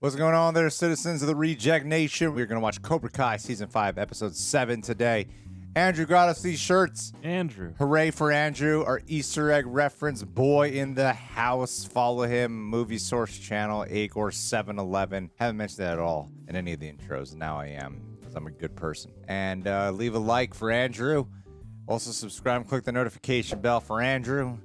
What's going on there, citizens of the Reject Nation? We're going to watch Cobra Kai Season 5, Episode 7 today. Andrew got us these shirts. Andrew. Hooray for Andrew, our Easter egg reference boy in the house. Follow him, Movie Source Channel, Agor711. Haven't mentioned that at all in any of the intros. Now I am, because I'm a good person. And leave a like for Andrew. Also subscribe and click the notification bell for Andrew.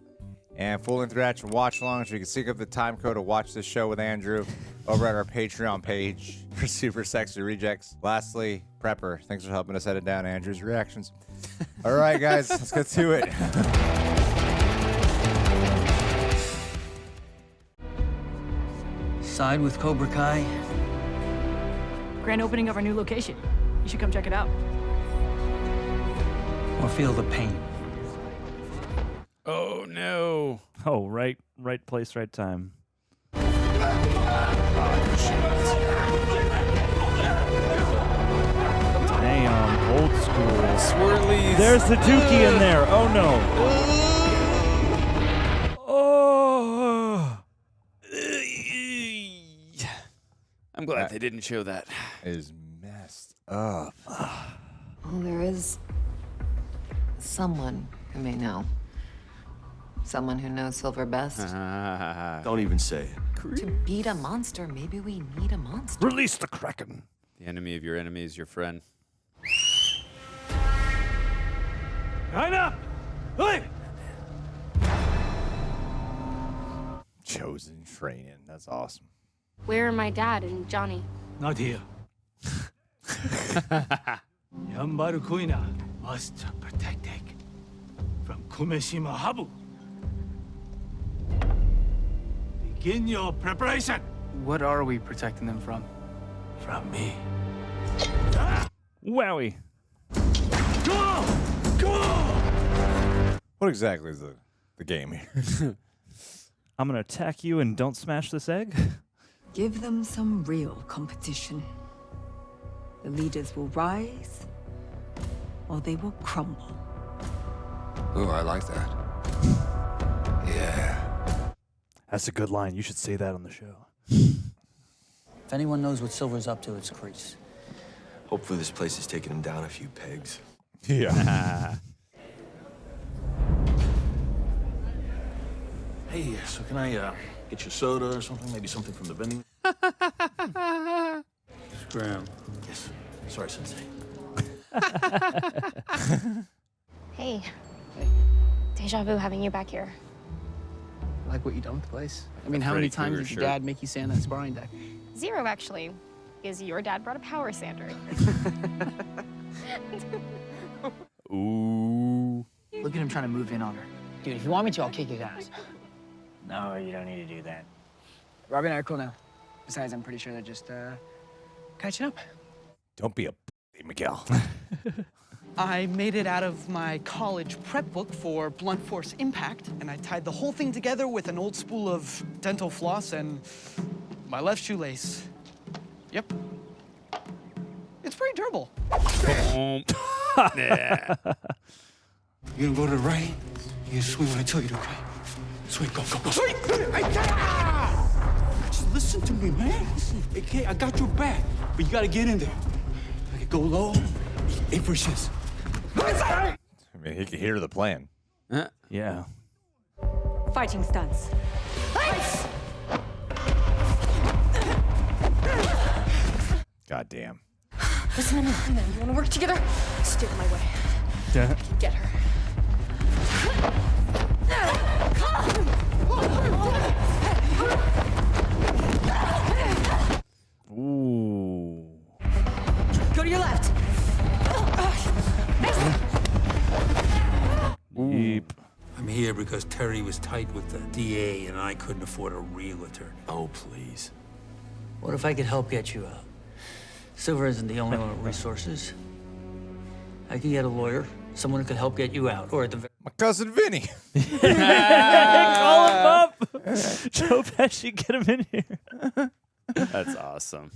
And full interaction watch along, so you can sync up the time code to watch this show with Andrew over at our Patreon page for Super Sexy Rejects. Lastly, Prepper, thanks for helping us edit down Andrew's reactions. All right, guys, let's get to it. Side with Cobra Kai. Grand opening of our new location. You should come check it out. Or feel the pain. Oh no! Oh, right place, right time. Damn, old school. Swirlies. There's the Dookie in there. Oh no. Oh. I'm glad they didn't show that. It is messed up. Well, there is someone who may know. Someone who knows Silver best. Don't even say it. To beat a monster, maybe we need a monster. Release the Kraken. The enemy of your enemy is your friend. Chozen training. That's awesome. Where are my dad and Johnny? Not here. Yambaru Kuina must protect it from Kumeshima Habu. Begin your preparation. What are we protecting them from? From me. Wowie. Go! Go! What exactly is the game here? I'm gonna attack you and don't smash this egg. Give them some real competition. The leaders will rise, or they will crumble. Ooh, I like that. Yeah. That's a good line. You should say that on the show. If anyone knows what Silver's up to, it's Kreese. Hopefully this place is taking him down a few pegs. Yeah. Hey, so can I get you soda or something? Maybe something from the vending? Scram. Yes. Sorry, Sensei. Hey. Deja vu having you back here. Like what you done with the place? I mean, how Freddy many times Krueger did your shirt. dad make you stand on that sparring deck? 0, actually, because your dad brought a power sander. Ooh. Look at him trying to move in on her. Dude, if you want me to, I'll kick his ass. No, you don't need to do that. Robbie and I are cool now. Besides, I'm pretty sure they're just, catching up. Don't be a Miguel. I made it out of my college prep book for blunt force impact, and I tied the whole thing together with an old spool of dental floss and my left shoelace. Yep. It's pretty durable. Yeah. You gonna go to the right? You swing when I tell you to, okay? Swing, go, go, go. Swing! Just listen to me, man. Listen, okay, I got your back, but you gotta get in there. I can go low, aim for assists. I mean, he could hear the plan. Yeah. Fighting stance. God damn. Listen to me. You want to work together? Stay in my way. Get her. Ooh. Go to your left. Deep. I'm here because Terry was tight with the DA and I couldn't afford a realtor. Oh, please. What if I could help get you out? Silver isn't the only one with resources. I could get a lawyer, someone who could help get you out, or at the very... My cousin Vinny. Call him up. Joe Pesci, get him in here. That's awesome.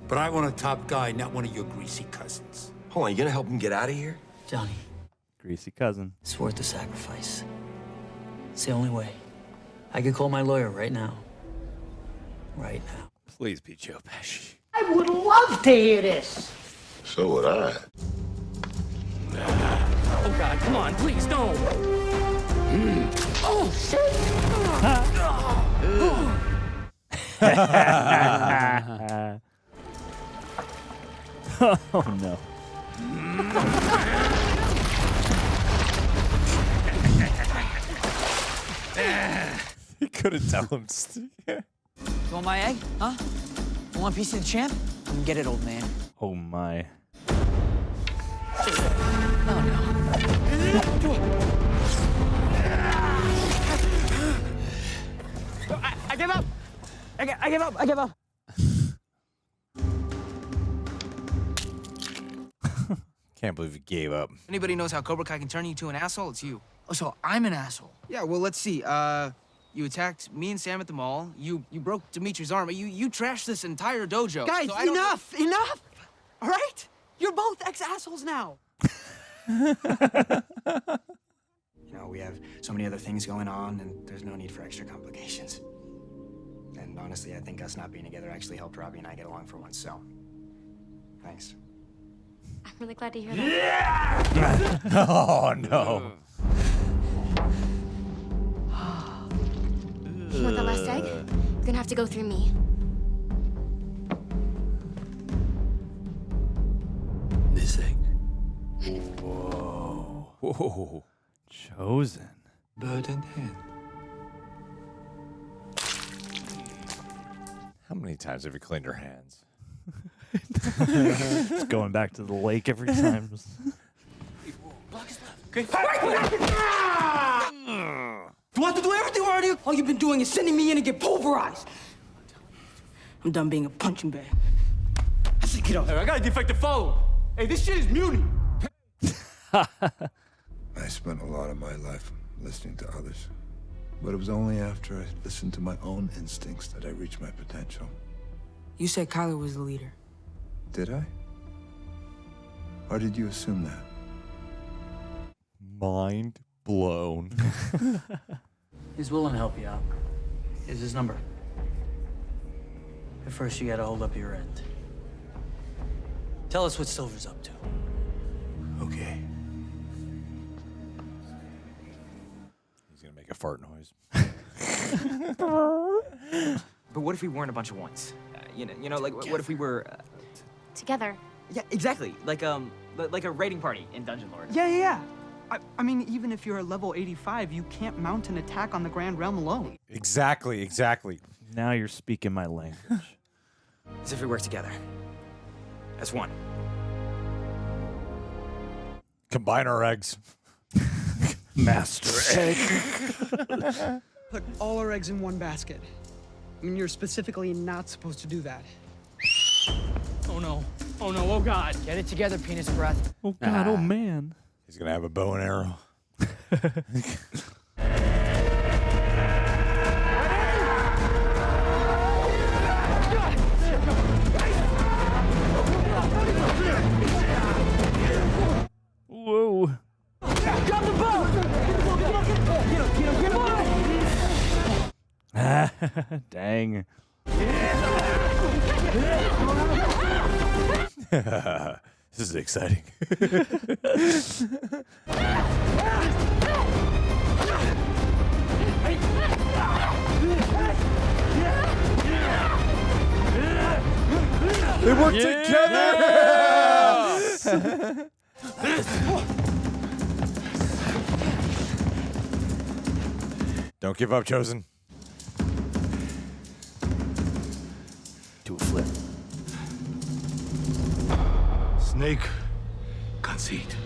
But I want a top guy, not one of your greasy cousins. Hold on, you gonna help him get out of here? Johnny, Greasy cousin. it's worth the sacrifice. It's the only way. I could call my lawyer right now. Right now. Please be Joe Pesci. I would love to hear this. So would I. Oh God, come on, please, no. Oh shit! Oh no. He couldn't tell him. You want my egg? Huh? You want a piece of the champ? Come get it, old man. Oh my. Oh no. I give up. I give up. I give up. Can't believe he gave up. Anybody knows how Cobra Kai can turn you to an asshole? It's you. Oh, so I'm an asshole. Yeah, well, let's see. You attacked me and Sam at the mall. You broke Dimitri's arm. You trashed this entire dojo. Guys, so I don't- enough! All right? You're both ex-assholes now. You know, we have so many other things going on, and there's no need for extra complications. And honestly, I think us not being together actually helped Robbie and I get along for once, so thanks. I'm really glad to hear that. Oh no. You want the last egg? You're gonna have to go through me. This egg. Whoa. Whoa. Chozen. Bird in hand. How many times have you cleaned your hands? Just going back to the lake every time. Okay. You want to do everything around here? All you've been doing is sending me in and get pulverized. I'm done being a punching bag. I said, get up. Hey, I got a defective phone. Hey, this shit is mutiny. I spent a lot of my life listening to others. But it was only after I listened to my own instincts that I reached my potential. You said Kyler was the leader. Did I? Or did you assume that? Mind blown. He's willing to help you out. Here's his number. But first, you gotta hold up your end. Tell us what Silver's up to. Okay. He's gonna make a fart noise. But what if we weren't a bunch of ones? You know, like what if we were? Together. Yeah, exactly. Like a raiding party in Dungeon Lord. Yeah. I mean, even if you're a level 85, you can't mount an attack on the Grand Realm alone. Exactly. Now you're speaking my language. As if we work together. As one. Combine our eggs. Master egg. Put all our eggs in one basket. I mean, you're specifically not supposed to do that. Oh no. Oh no. Oh God. Get it together, penis breath. Oh God, oh man. He's gonna have a bow and arrow. Whoa. Drop the bow! Dang. This is exciting. They work together. Don't give up, Chozen. Do a flip. Snake. Conceit.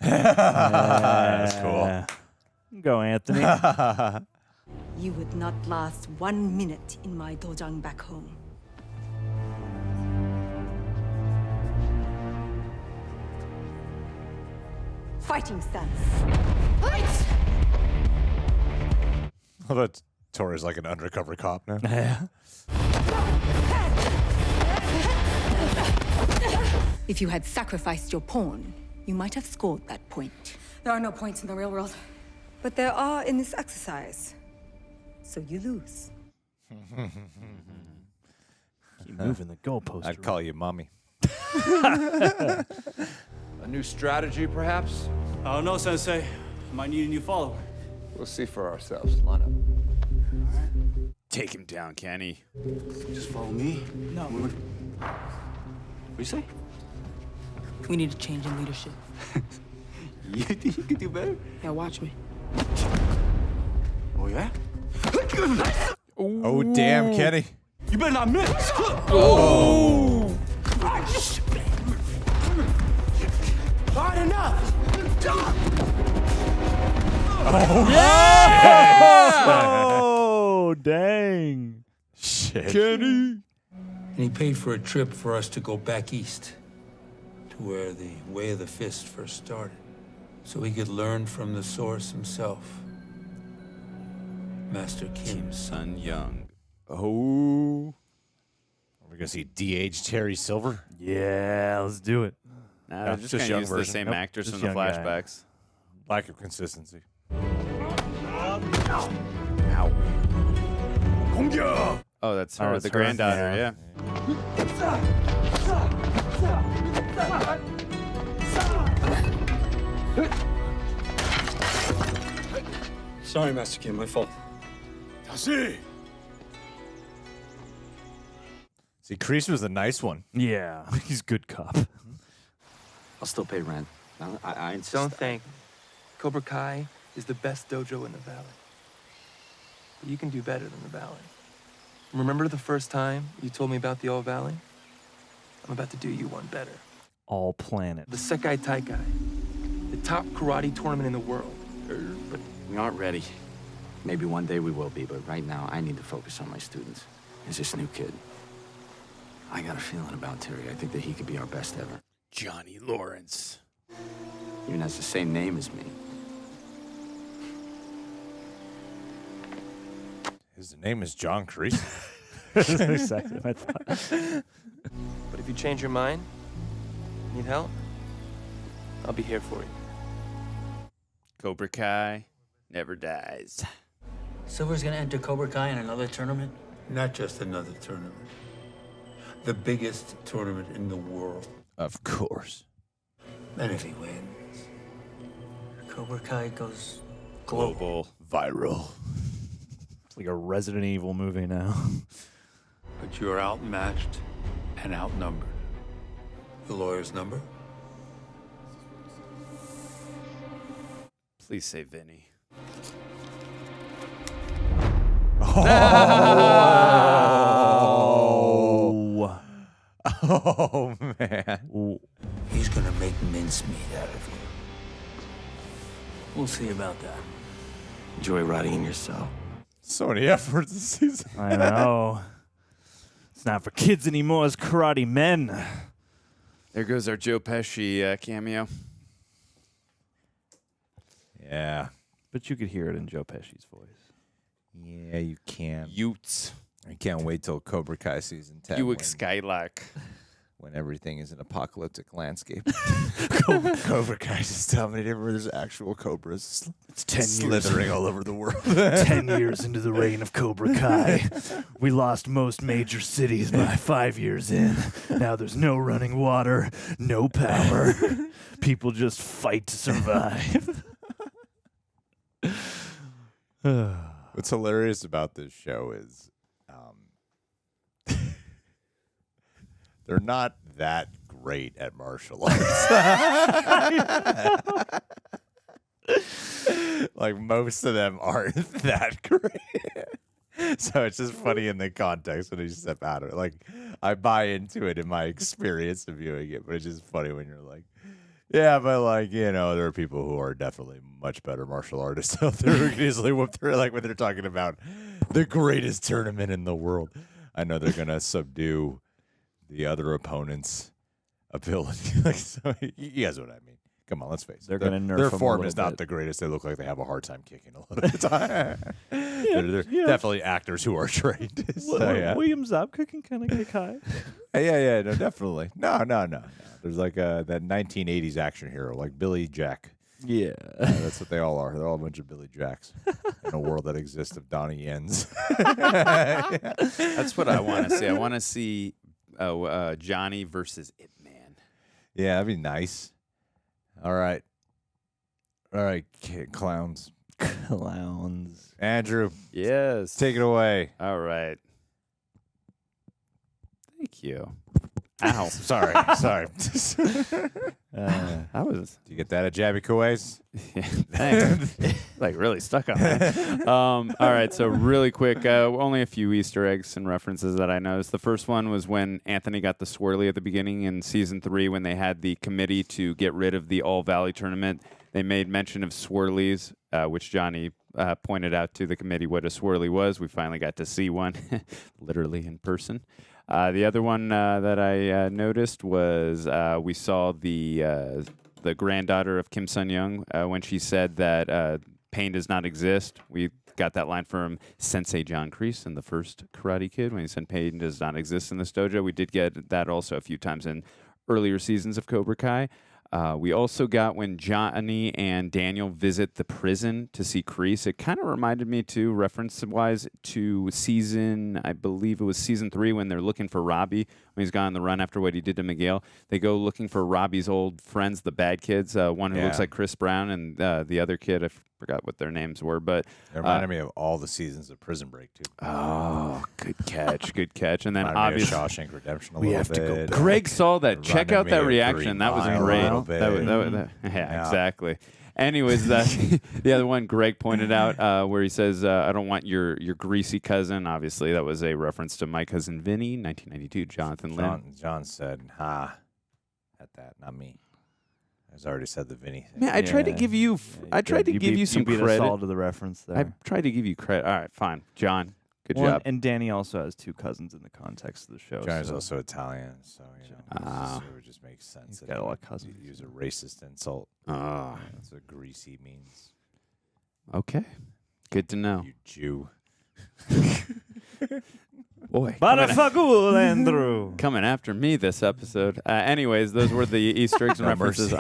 That's cool. Go, Anthony. You would not last 1 minute in my dojang back home. Fighting stance. I thought Tory's like an undercover cop now. Yeah. If you had sacrificed your pawn, you might have scored that point. There are no points in the real world. But there are in this exercise. So you lose. Keep moving the goalpost. I'd call you mommy. A new strategy, perhaps? I don't know, Sensei. Might need a new follower. We'll see for ourselves. Line up. Take him down, Kenny. Just follow me. No. What you say? We need a change in leadership. You think you could do better? Yeah, watch me. Oh, yeah? Oh, damn, Kenny. You better not miss. Oh. All right, enough. Oh, Oh, dang. shit. Kenny. And he paid for a trip for us to go back east to where the Way of the Fist first started, so he could learn from the source himself, Master Kim's Son Young. Oh. We're going to see DH Terry Silver? Yeah, let's do it. Nah, No, they're just just gonna young use the version. same Nope, actors just from the young guy. flashbacks. Lack of consistency. Ow. Oh, that's her, it's the her, granddaughter, yeah. Sorry, Master Kim, my fault. See, Kreese was a nice one. Yeah, he's good cop. I'll still pay rent. I insist. Don't think. Cobra Kai is the best dojo in the valley. But you can do better than the valley. Remember the first time you told me about the old valley? I'm about to do you one better. All planet. The Sekai Taikai, the top karate tournament in the world. But we aren't ready. Maybe one day we will be, but right now I need to focus on my students. There's this new kid. I got a feeling about Terry. I think that he could be our best ever. Johnny Lawrence. Even has the same name as me. His name is John Kreese. That's exactly what I thought. But if you change your mind, need help, I'll be here for you. Cobra Kai never dies. Silver's gonna enter Cobra Kai in another tournament? Not just another tournament. The biggest tournament in the world. Of course. And if he wins, Cobra Kai goes Global. Viral. It's like a Resident Evil movie now. but you're outmatched and outnumbered. The lawyer's number? Please say Vinny. Oh, Oh, man. Ooh. He's gonna make mincemeat out of you. We'll see about that. Enjoy rotting in your cell. So many efforts this season. I know. It's not for kids anymore, it's karate men. There goes our Joe Pesci cameo. Yeah. But you could hear it in Joe Pesci's voice. Yeah, you can. Utes. I can't wait till Cobra Kai season 10. Buick Skylark. When everything is an apocalyptic landscape. Cobra Kai is dominated where there's actual cobras. It's 10 slithering all over the world. 10 years into the reign of Cobra Kai. We lost most major cities by 5 years in. Now there's no running water, no power. People just fight to survive. What's hilarious about this show is they're not that great at martial arts. Like, most of them aren't that great. So it's just funny in the context when you step out of it. Like, I buy into it in my experience of viewing it, but it's just funny when you're like, yeah, but like, you know, there are people who are definitely much better martial artists out there who can easily whip through, like when they're talking about the greatest tournament in the world. I know they're going to subdue the other opponent's ability. Like, so, you guys know what I mean. Come on, let's face it. They're going to nerf their them form a is little not bit. the greatest. They look like they have a hard time kicking a lot of the time. They're definitely actors who are trained. So, yeah. William Zabka can kind of kick high. Yeah, no, definitely. No. There's like that 1980s action hero, like Billy Jack. Yeah. That's what they all are. They're all a bunch of Billy Jacks in a world that exists of Donnie Yens. That's what I want to see. I want to see Johnny versus Ip Man. Yeah, that'd be nice. All right, clowns. Clowns. Andrew. Yes. Take it away. All right. Thank you. Ow. Sorry. I was. Do you get that at Jabby Kuways? Yeah, thanks. Like really stuck on that. All right, so really quick, only a few Easter eggs and references that I noticed. The first one was when Anthony got the swirly at the beginning in season 3 when they had the committee to get rid of the All Valley tournament. They made mention of swirlies, which Johnny pointed out to the committee what a swirly was. We finally got to see one, literally in person. The other one that I noticed was we saw the granddaughter of Kim Sun-young when she said that pain does not exist. We got that line from Sensei John Kreese in the first Karate Kid when he said pain does not exist in this dojo. We did get that also a few times in earlier seasons of Cobra Kai. We also got when Johnny and Daniel visit the prison to see Kreese. It kind of reminded me, too, reference-wise, to season, I believe it was season 3 when they're looking for Robbie, when he's gone on the run after what he did to Miguel. They go looking for Robbie's old friends, the bad kids, one who looks like Chris Brown and the other kid, I forgot what their names were. But it reminded me of all the seasons of Prison Break, too. Oh, good catch, good catch. And then obviously obviously... Shawshank Redemption a We little have to go bit. back. Greg saw that. Check out that reaction. 3 That was Mile great. a little bit. Yeah, exactly. Anyways, the other one Greg pointed out where he says, I don't want your greasy cousin. Obviously, that was a reference to My Cousin Vinny, 1992, Jonathan Lynn. John said, at that, not me. I already said the Vinny thing. Man, I tried to give you some beat credit. us all to the reference there. I tried to give you credit. All right, fine. John, good Well, job. And Danny also has 2 cousins in the context of the show. Johnny's so also Italian, so it would just make sense. He's that got a he lot of cousins. would use a racist insult. That's what greasy means. Okay, good to know. You Jew. Boy, Andrew. coming after me this episode. Anyways, those were the Easter eggs and No references.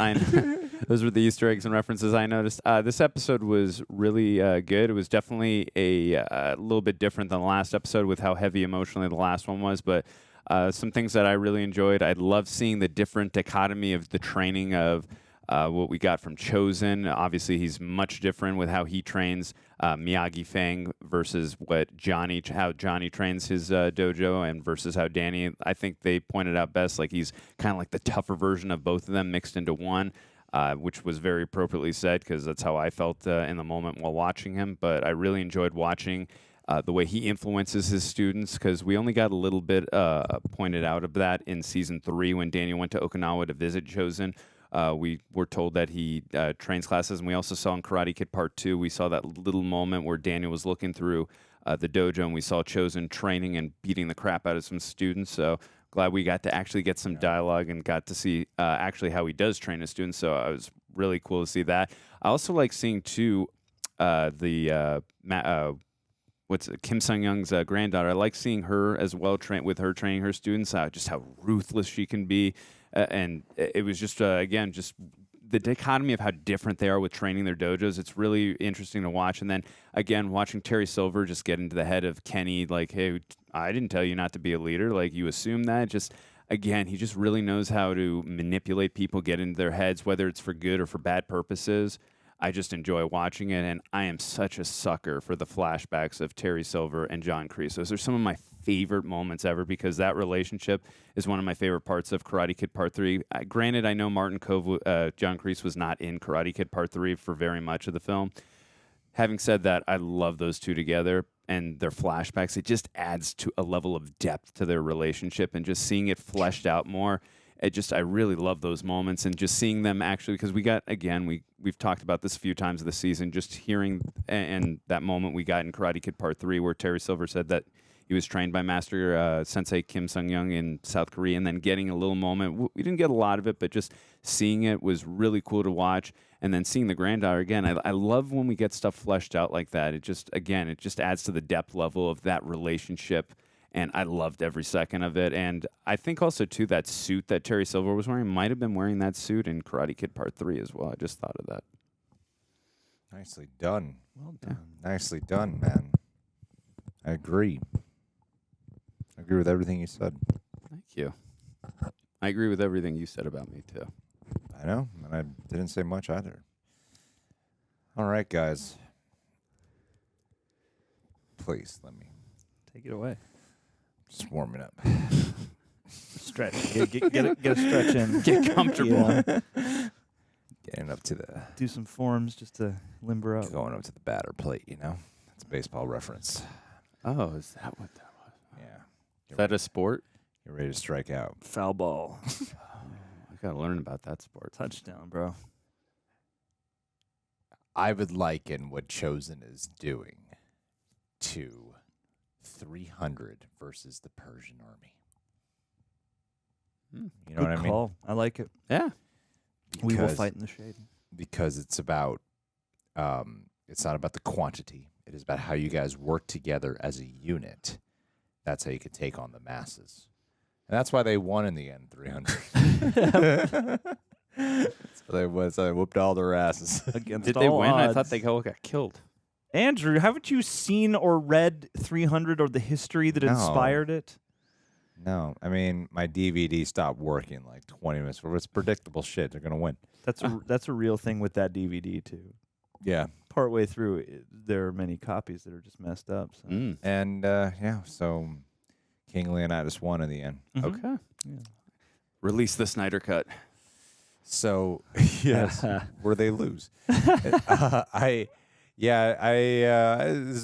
Those were the Easter eggs and references I noticed. This episode was really good. It was definitely a little bit different than the last episode with how heavy emotionally the last one was, but some things that I really enjoyed. I love seeing the different dichotomy of the training of what we got from Chozen. Obviously, he's much different with how he trains Miyagi Fang versus how Johnny trains his dojo and versus how Danny, I think they pointed out best, like he's kind of like the tougher version of both of them mixed into one, which was very appropriately said because that's how I felt in the moment while watching him. But I really enjoyed watching the way he influences his students, because we only got a little bit pointed out of that in season 3 when Daniel went to Okinawa to visit Chozen. We were told that he trains classes, and we also saw in Karate Kid Part 2, we saw that little moment where Daniel was looking through the dojo, and we saw Chozen training and beating the crap out of some students. So glad we got to actually get some dialogue and got to see actually how he does train his students. So it was really cool to see that. I also like seeing, too, Kim Sun-young's granddaughter. I like seeing her as well, with her training her students, just how ruthless she can be. And it was just, again, just the dichotomy of how different they are with training their dojos. It's really interesting to watch. And then, again, watching Terry Silver just get into the head of Kenny, like, hey, I didn't tell you not to be a leader. Like, you assume that. Just, again, he just really knows how to manipulate people, get into their heads, whether it's for good or for bad purposes. I just enjoy watching it, and I am such a sucker for the flashbacks of Terry Silver and John Kreese. Those are some of my favorite moments ever, because that relationship is one of my favorite parts of Karate Kid Part 3. Granted, I know Martin Cove, John Kreese was not in Karate Kid Part 3 for very much of the film. Having said that, I love those two together and their flashbacks. It just adds to a level of depth to their relationship, and just seeing it fleshed out more. I really love those moments, and just seeing them actually, because we've talked about this a few times this season, just hearing and that moment we got in Karate Kid Part 3 where Terry Silver said that he was trained by Master Sensei Kim Sun-young in South Korea, and then getting a little moment. We didn't get a lot of it, but just seeing it was really cool to watch. And then seeing the granddaughter again, I love when we get stuff fleshed out like that. It just adds to the depth level of that relationship. And I loved every second of it. And I think also, too, that suit that Terry Silver was wearing might have been wearing that suit in Karate Kid Part 3 as well. I just thought of that. Nicely done. Well done. Nicely done, man. I agree. I agree with everything you said. Thank you. I agree with everything you said about me, too. I know, and I didn't say much either. All right, guys. Please, let me. Take it away. Just warming up. Stretch. Get a stretch in. Get comfortable. Yeah. Getting up to the... Do some forms just to limber up. Going up to the batter plate, you know? That's a baseball reference. Oh, is that what that was? Yeah. Is that a sport? You're ready to strike out. Foul ball. I got to learn about that sport. Touchdown, bro. I would liken what Chozen is doing to 300 versus the Persian army. You know Good what I mean? call. I like it. Yeah. We will fight in the shade. Because it's about, it's not about the quantity. It is about how you guys work together as a unit. That's how you can take on the masses. And that's why they won in the end, 300. So they whooped all their asses. Against Did all they win? odds. I thought they all got killed. Andrew, haven't you seen or read 300 or the history that No. inspired it? No, I mean, my DVD stopped working like 20 minutes. It's predictable shit. They're going to win. That's a real thing with that DVD, too. Yeah. Partway through, there are many copies that are just messed up. So. And, so King Leonidas won in the end. Okay. Yeah. Release the Snyder Cut. So, yes, where they lose. It's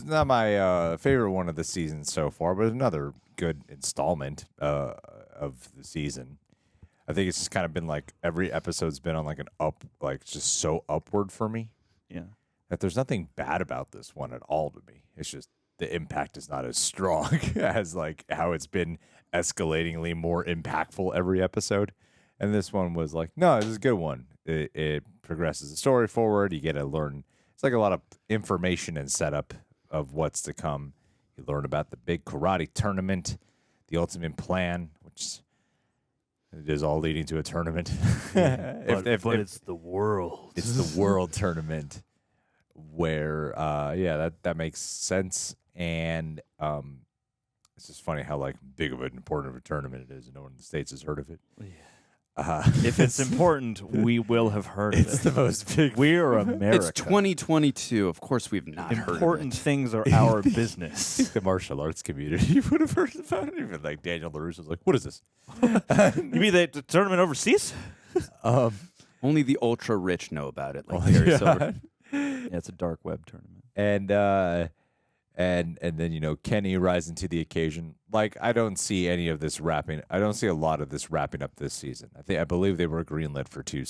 not my favorite one of the season so far, but another good installment of the season. I think it's just kind of been like every episode's been on like an just so upward for me. Yeah. That there's nothing bad about this one at all to me. It's just the impact is not as strong as like how it's been escalatingly more impactful every episode. And this one was like, no, this is a good one. It progresses the story forward. You get to learn. It's like a lot of information and setup of what's to come. You learn about the big karate tournament, the ultimate plan, which it is all leading to a tournament. But it's the world. It's the world tournament where, that makes sense. And it's just funny how like big of an important of a tournament it is. No one in the States has heard of it. Yeah. If it's important, we will have heard of it. It's the most big. We are America. It's 2022. Of course, we've not heard of it. Important things are our business. The martial arts community would have heard about it. Even like Daniel LaRusse was like, "What is this?" You mean the tournament overseas? Only the ultra rich know about it, like Terry Silver. Yeah, it's a dark web tournament. And then Kenny rising to the occasion. Like I don't see any of this wrapping. I don't see a lot of this wrapping up this season. I believe they were greenlit for 2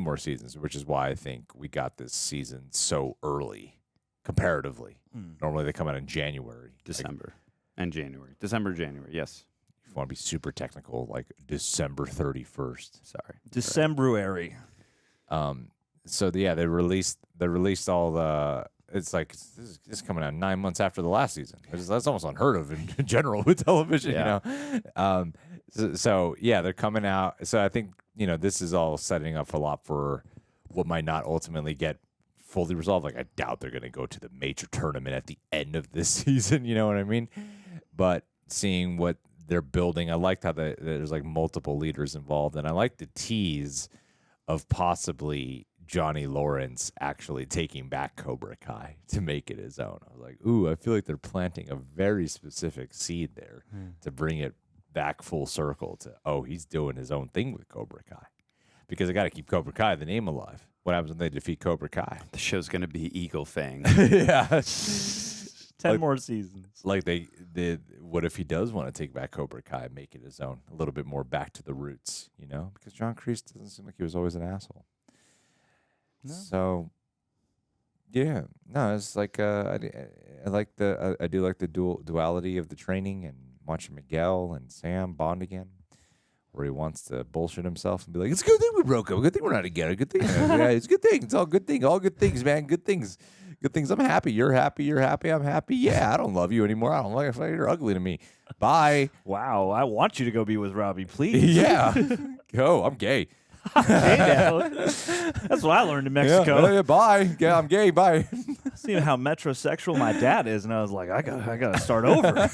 more seasons, which is why I think we got this season so early, comparatively. Normally they come out in January, December, January. Yes. If you want to be super technical, like December 31st. Sorry, December-ary. So they released all the. It's like this is coming out 9 months after the last season. That's almost unheard of in general with television, they're coming out. So I think this is all setting up a lot for what might not ultimately get fully resolved. Like I doubt they're going to go to the major tournament at the end of this season. You know what I mean? But seeing what they're building, I liked how there's like multiple leaders involved, and I like the tease of possibly Johnny Lawrence actually taking back Cobra Kai to make it his own. I was like, ooh, I feel like they're planting a very specific seed there to bring it back full circle to, he's doing his own thing with Cobra Kai. Because I got to keep Cobra Kai, the name, alive. What happens when they defeat Cobra Kai? The show's going to be Eagle Fang. Yeah. 10 more seasons. Like what if he does want to take back Cobra Kai and make it his own? A little bit more back to the roots, Because John Kreese doesn't seem like he was always an asshole. No. So, yeah, no, it's like I do like the duality of the training and watching Miguel and Sam bond again, where he wants to bullshit himself and be like, "It's a good thing we broke up. Good thing we're not together. Good thing. Yeah, it's a good thing. It's all good thing. All good things, man. Good things. Good things. I'm happy. You're happy. You're happy. I'm happy. Yeah, I don't love you anymore. I don't like you. You're ugly to me. Bye. Wow, I want you to go be with Robbie, please. Yeah, go. I'm gay. Gay now. That's what I learned in Mexico. Yeah, bye. Yeah, I'm gay. Bye. Seeing how metrosexual my dad is, and I was like, I gotta start over.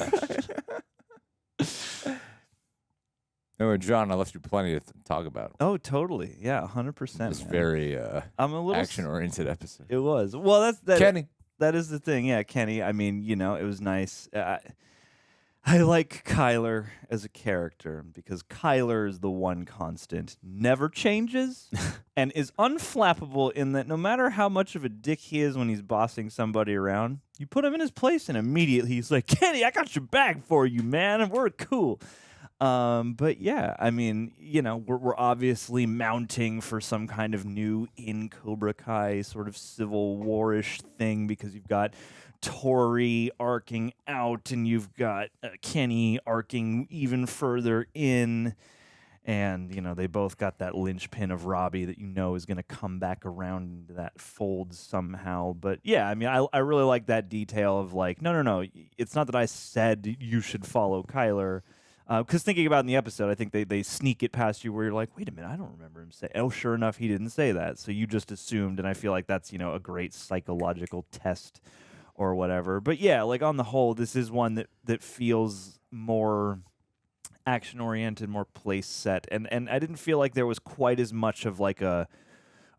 No, John, I left you plenty to talk about. Oh, totally. Yeah, 100%. It's very I'm a little action-oriented episode. It was. Well, that Kenny. That is the thing. Yeah, Kenny. I mean, it was nice. I like Kyler as a character because Kyler is the one constant, never changes, and is unflappable in that no matter how much of a dick he is when he's bossing somebody around, you put him in his place and immediately he's like, Kenny, I got your back for you, man, and we're cool. But yeah, I mean, we're obviously mounting for some kind of new in Cobra Kai sort of civil war-ish thing because you've got Tory arcing out and you've got Kenny arcing even further in. And, they both got that linchpin of Robbie that is going to come back around into that fold somehow. But yeah, I mean, I really like that detail of like, no, it's not that I said you should follow Kyler. Because thinking about in the episode, I think they sneak it past you where you're like, wait a minute, I don't remember him say. Oh, sure enough, he didn't say that. So you just assumed, and I feel like that's, a great psychological test or whatever. But yeah, like on the whole, this is one that feels more action-oriented, more place set. And I didn't feel like there was quite as much of like a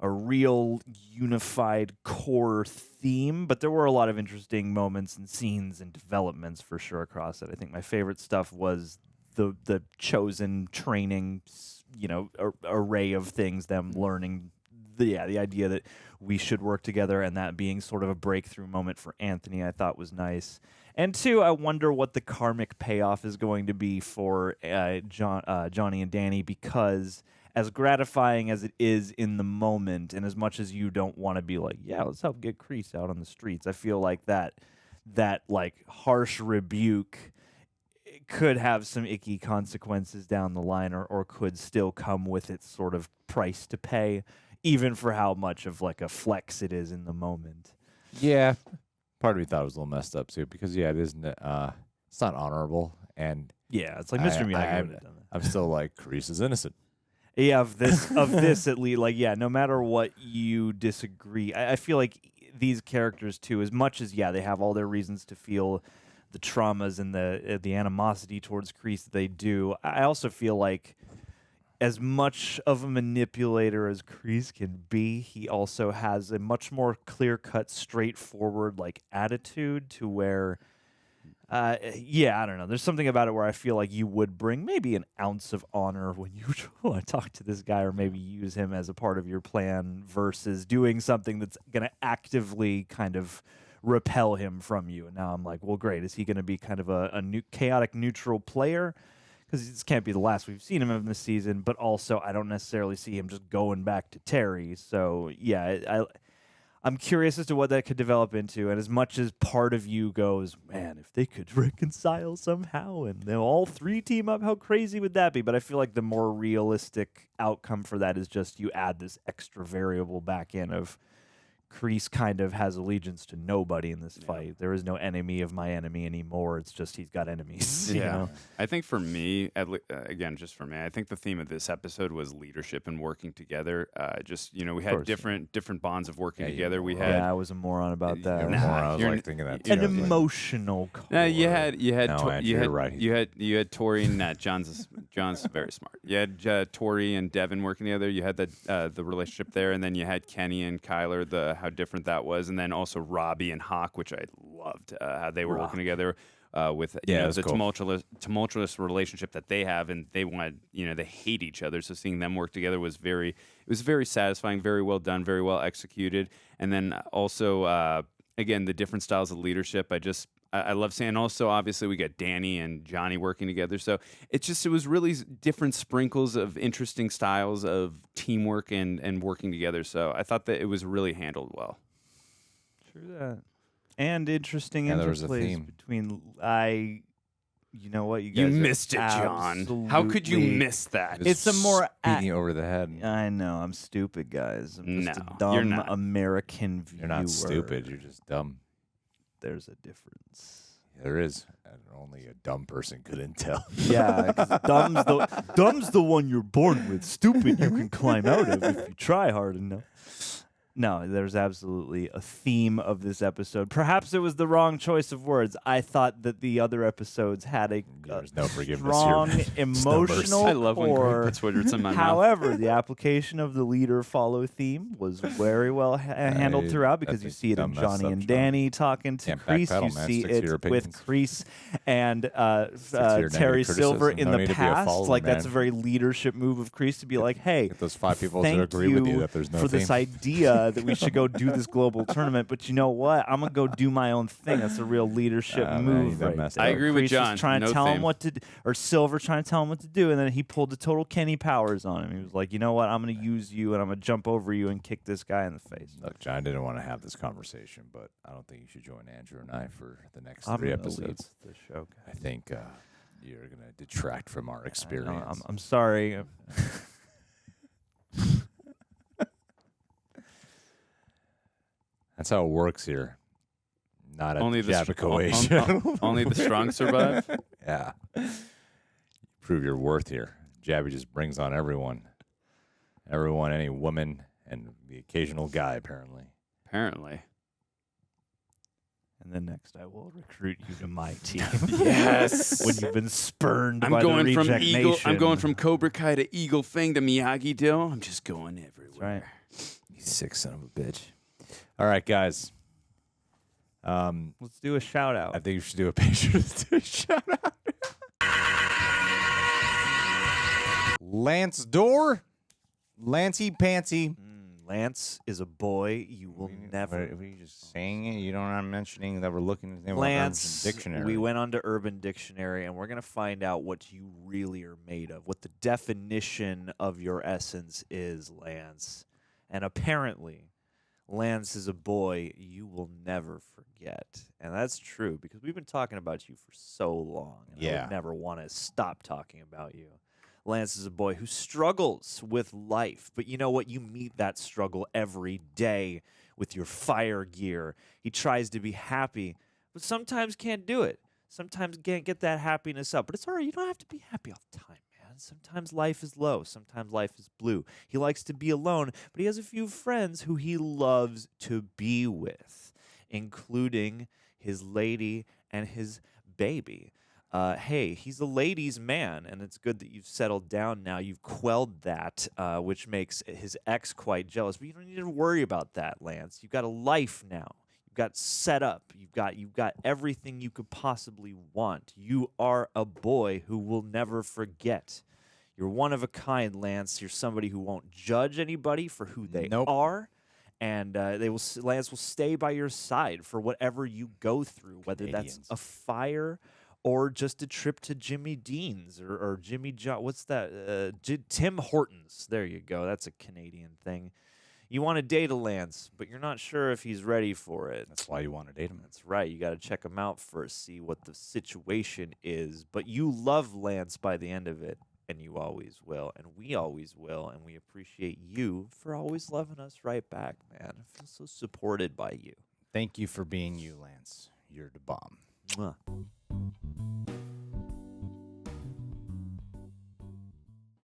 real unified core theme, but there were a lot of interesting moments and scenes and developments for sure across it. I think my favorite stuff was the Chozen training, array of things, them learning the idea that we should work together, and that being sort of a breakthrough moment for Anthony, I thought was nice. And two, I wonder what the karmic payoff is going to be for Johnny and Danny, because as gratifying as it is in the moment, and as much as you don't want to be like, yeah, let's help get Kreese out on the streets, I feel like that like harsh rebuke could have some icky consequences down the line, or could still come with its sort of price to pay, even for how much of like a flex it is in the moment. Yeah. Part of me thought it was a little messed up too, because it isn't it's not honorable, and yeah, it's like Mr. Miyagi. I'm still like, Kreese is innocent. Yeah, of this at least, like, yeah, no matter what you disagree, I feel like these characters too, as much as they have all their reasons to feel the traumas and the animosity towards Kreese that they do, I also feel like as much of a manipulator as Kreese can be, he also has a much more clear-cut, straightforward like attitude to where, I don't know. There's something about it where I feel like you would bring maybe an ounce of honor when you want to talk to this guy, or maybe use him as a part of your plan, versus doing something that's going to actively kind of repel him from you. And now I'm like, well, great. Is he going to be kind of a chaotic neutral player? Because this can't be the last we've seen him in this season, but also I don't necessarily see him just going back to Terry. So, yeah, I'm curious as to what that could develop into. And as much as part of you goes, man, if they could reconcile somehow and they'll all three team up, how crazy would that be? But I feel like the more realistic outcome for that is just you add this extra variable back in of Kreese kind of has allegiance to nobody in this fight. There is no enemy of my enemy anymore. It's just he's got enemies. You know? I think for me, again, just for me, I think the theme of this episode was leadership and working together. We had different bonds of working together. We had. Yeah, I was a moron about that. I was like thinking that too. An emotional core. You had right. You had Tory and John's very smart. You had Tory and Devon working together. You had the relationship there, and then you had Kenny and Kyler, how different that was, and then also Robbie and Hawk, which I loved how they were working together with the cool. tumultuous relationship that they have, and they they hate each other. So seeing them work together was very satisfying, very well done, very well executed. And then also again, the different styles of leadership. I love seeing. Also, obviously, we got Danny and Johnny working together. So it was really different sprinkles of interesting styles of teamwork and working together. So I thought that it was really handled well. True that. And interesting interplays between you know what, you guys you missed it, John. How could you miss that? It's a more beating you over the head. I know, I'm stupid, guys. I'm just a you're dumb not. American viewer. You're not stupid. You're just dumb. There's a difference. There is. And only a dumb person couldn't tell. Yeah, because dumb's the one you're born with. Stupid you can climb out of if you try hard enough. No, there's absolutely a theme of this episode. Perhaps it was the wrong choice of words. I thought that the other episodes had a no forgiveness strong here. emotional I love when Greg core. puts words in my mouth. However, the application of the leader-follow theme was very well handled throughout because you see it in Johnny and Danny talking to Kreese. You see it with Kreese and Terry Silver in the past. Like, that's a very leadership move of Kreese to be like, hey, Get those 5 people to thank agree with you that there's no for theme. this idea that we should go do this global tournament, but you know what? I'm gonna go do my own thing. That's a real leadership move. Right there. I agree with Kreese John. was trying to tell him what to, or Silver trying to tell him what to do, and then he pulled the total Kenny Powers on him. He was like, you know what? I'm gonna use you, and I'm gonna jump over you and kick this guy in the face. Look, John didn't want to have this conversation, but I don't think you should join Andrew and I for the next I'm 3 gonna episodes. leave the show. I think you're gonna detract from our experience. I'm sorry. That's how it works here. Not at Only the the Jabba only the strong survive. Yeah. You prove your worth here. Jabby just brings on everyone. Everyone, any woman, and the occasional guy, apparently. Apparently. And then next, I will recruit you to my team. Yes. When you've been spurned I'm by going the from Reject Eagle. Nation. I'm going from Cobra Kai to Eagle Fang to Miyagi Do. I'm just going everywhere. Right. You sick son of a bitch. All right, guys. Let's do a shout out. I think you should do a shout out. Lance Dorr. Lancey Pantsy. Lance is a boy you will never. Were you just saying it? You don't know, I'm mentioning that we're looking at the Lance, Urban Dictionary. we went onto Urban Dictionary, and we're going to find out what you really are made of, what the definition of your essence is, Lance. And apparently, Lance is a boy you will never forget. And that's true, because we've been talking about you for so long. And I would never want to stop talking about you. Lance is a boy who struggles with life, but you know what? You meet that struggle every day with your fire gear. He tries to be happy, but sometimes can't do it. Sometimes can't get that happiness up, but it's all right. You don't have to be happy all the time, man. Sometimes life is low. Sometimes life is blue. He likes to be alone, but he has a few friends who he loves to be with, including his lady and his baby. Hey, he's a ladies' man, and it's good that you've settled down now. You've quelled that, which makes his ex quite jealous. But you don't need to worry about that, Lance. You've got a life now. You've got set up. You've got everything you could possibly want. You are a boy who will never forget. You're one of a kind, Lance. You're somebody who won't judge anybody for who they are. And Lance will stay by your side for whatever you go through, whether that's a fire or just a trip to Jimmy Dean's or Jimmy John. What's that? Tim Hortons. There you go. That's a Canadian thing. You want to date a Lance, but you're not sure if he's ready for it. That's why you want to date him. That's right. You got to check him out first, see what the situation is. But you love Lance by the end of it, and you always will, and we always will, and we appreciate you for always loving us right back, man. I feel so supported by you. Thank you for being you, Lance. You're the bomb. Mwah.